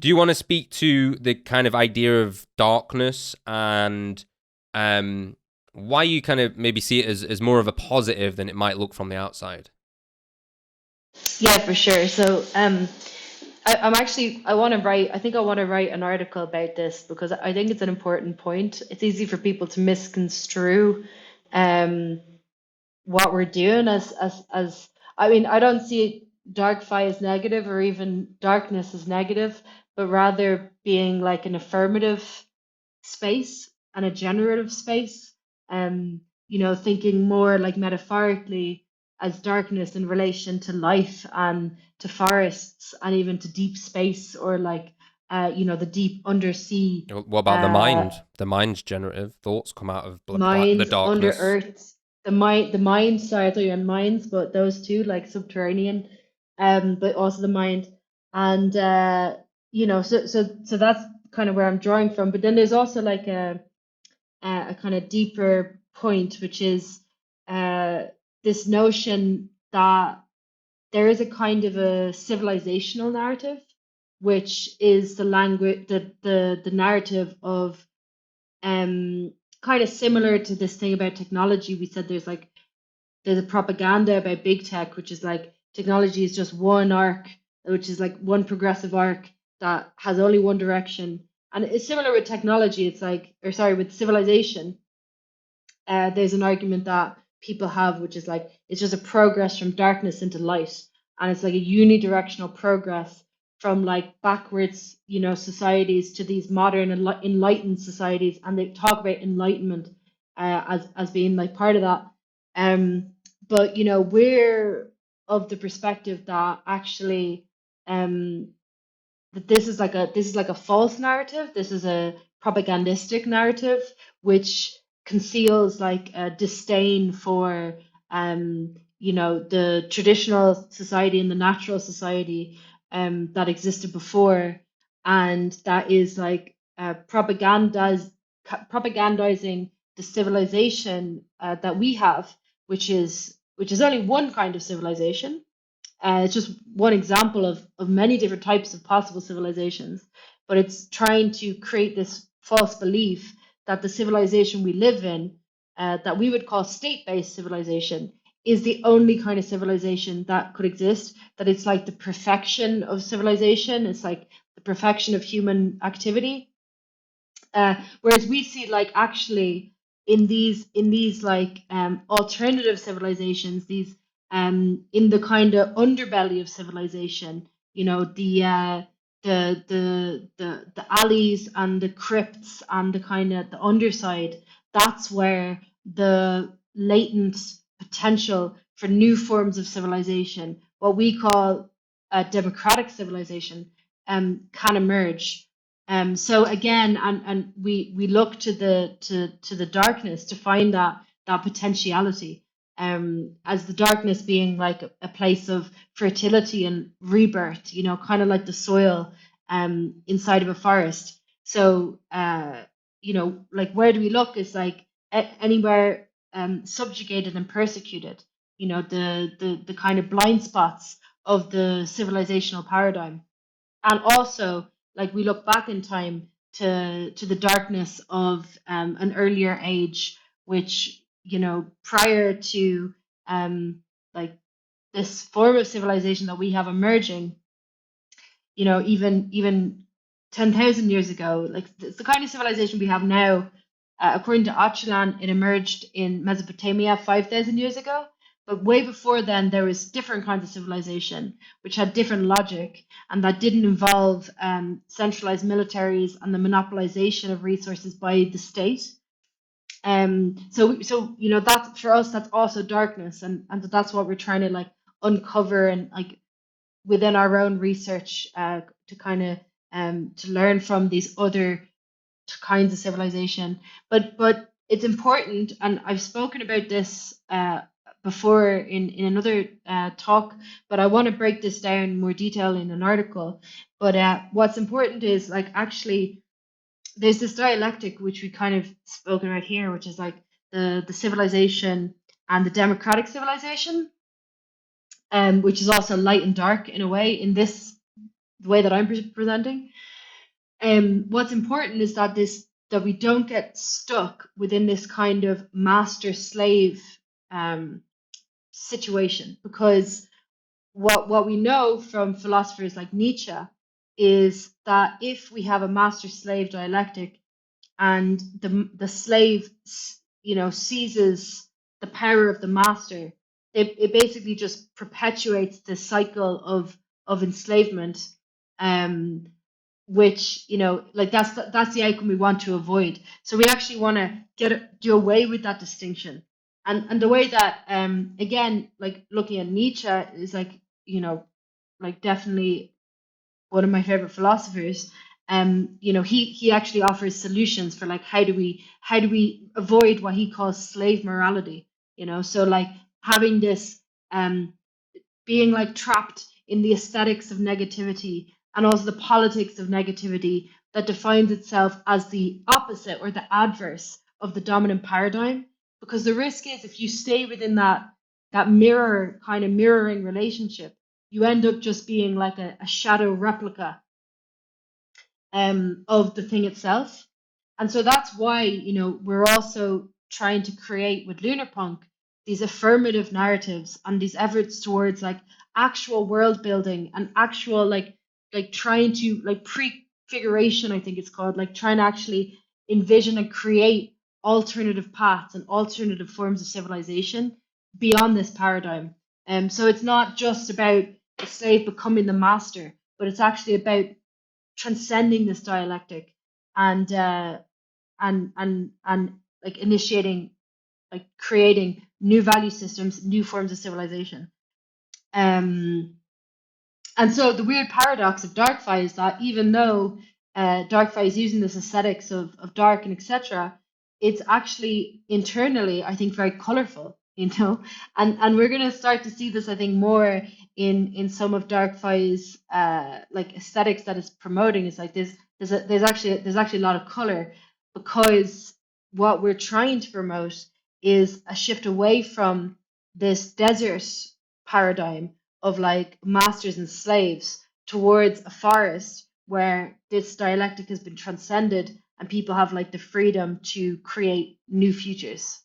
do you want to speak to the kind of idea of darkness and why you kind of maybe see it as more of a positive than it might look from the outside? Yeah, for sure. So I want to write, I think I want to write an article about this because I think it's an important point. It's easy for people to misconstrue um, what we're doing as, I mean, I don't see DarkFi as negative or even darkness as negative, but rather being like an affirmative space and a generative space. Thinking more like metaphorically as darkness in relation to life and to forests and even to deep space or like the deep undersea What about the uh, mind? The mind's generative. Thoughts come out of the mines under darkness. earth. The mines, sorry, I thought you meant mines, but those two, like subterranean, but also the mind. And so that's kind of where I'm drawing from. But then there's also like a kind of deeper point, which is this notion that there is a kind of a civilizational narrative, which is the language, the narrative of kind of similar to this thing about technology. We said there's a propaganda about big tech, which is like technology is just one arc, which is like one progressive arc that has only one direction. And it's similar with technology. It's like, or sorry, with civilization. There's an argument that people have, which is like it's just a progress from darkness into light, and it's like a unidirectional progress from like backwards, societies to these modern enlightened societies, and they talk about enlightenment as being like part of that. But we're of the perspective that actually um, that this is like a false narrative. This is a propagandistic narrative which conceals like a disdain for the traditional society and the natural society that existed before, and that is like propagandizing the civilization that we have, which is only one kind of civilization. It's just one example of many different types of possible civilizations, but it's trying to create this false belief that the civilization we live in, that we would call state-based civilization, is the only kind of civilization that could exist, that it's like the perfection of civilization, it's like the perfection of human activity. Whereas we see like actually in these like alternative civilizations, these in the kind of underbelly of civilization, the alleys and the crypts and the kind of the underside, that's where the latent potential for new forms of civilization, what we call a democratic civilization, can emerge. So again, and we look to the darkness to find that potentiality, as the darkness being like a place of fertility and rebirth, kind of like the soil inside of a forest. So like where do we look is like anywhere subjugated and persecuted, the kind of blind spots of the civilizational paradigm. And also like we look back in time to the darkness of an earlier age, which prior to like this form of civilization that we have emerging, even 10,000 years ago, like it's the kind of civilization we have now. According to Achelan, it emerged in Mesopotamia 5,000 years ago. But way before then, there was different kinds of civilization which had different logic, and that didn't involve centralized militaries and the monopolization of resources by the state. So that's for us. That's also darkness, and that's what we're trying to like uncover and like within our own research to kind of to learn from these other kinds of civilization. But it's important, and I've spoken about this before in another talk, but I want to break this down in more detail in an article. But what's important is like actually there's this dialectic which we kind of spoken about here, which is like the civilization and the democratic civilization, which is also light and dark in a way in this the way that I'm presenting. What's important is that we don't get stuck within this kind of master slave situation, because what we know from philosophers like Nietzsche is that if we have a master slave dialectic, and the slave seizes the power of the master, it basically just perpetuates the cycle of enslavement, um which, like, that's the outcome we want to avoid. So we actually want to do away with that distinction. And the way that, again, like, looking at Nietzsche is like, like, definitely one of my favorite philosophers. He actually offers solutions for, like, how do we avoid what he calls slave morality. So, like, having this, being, like, trapped in the aesthetics of negativity, and also the politics of negativity that defines itself as the opposite or the adverse of the dominant paradigm. Because the risk is, if you stay within that mirroring relationship, you end up just being like a shadow replica of the thing itself. And so that's why, we're also trying to create with Lunarpunk these affirmative narratives and these efforts towards, like, actual world building and actual, like trying to, like, prefiguration, I think it's called, like trying to actually envision and create alternative paths and alternative forms of civilization beyond this paradigm. So it's not just about the slave becoming the master, but it's actually about transcending this dialectic, and like initiating, like creating new value systems, new forms of civilization. And so the weird paradox of DarkFi is that even though DarkFi is using this aesthetics of dark and etc., it's actually internally, I think, very colorful, and we're going to start to see this, I think, more in some of DarkFi's like aesthetics that it's promoting. It's like there's actually a lot of color, because what we're trying to promote is a shift away from this desert paradigm of, like, masters and slaves towards a forest where this dialectic has been transcended and people have, like, the freedom to create new futures.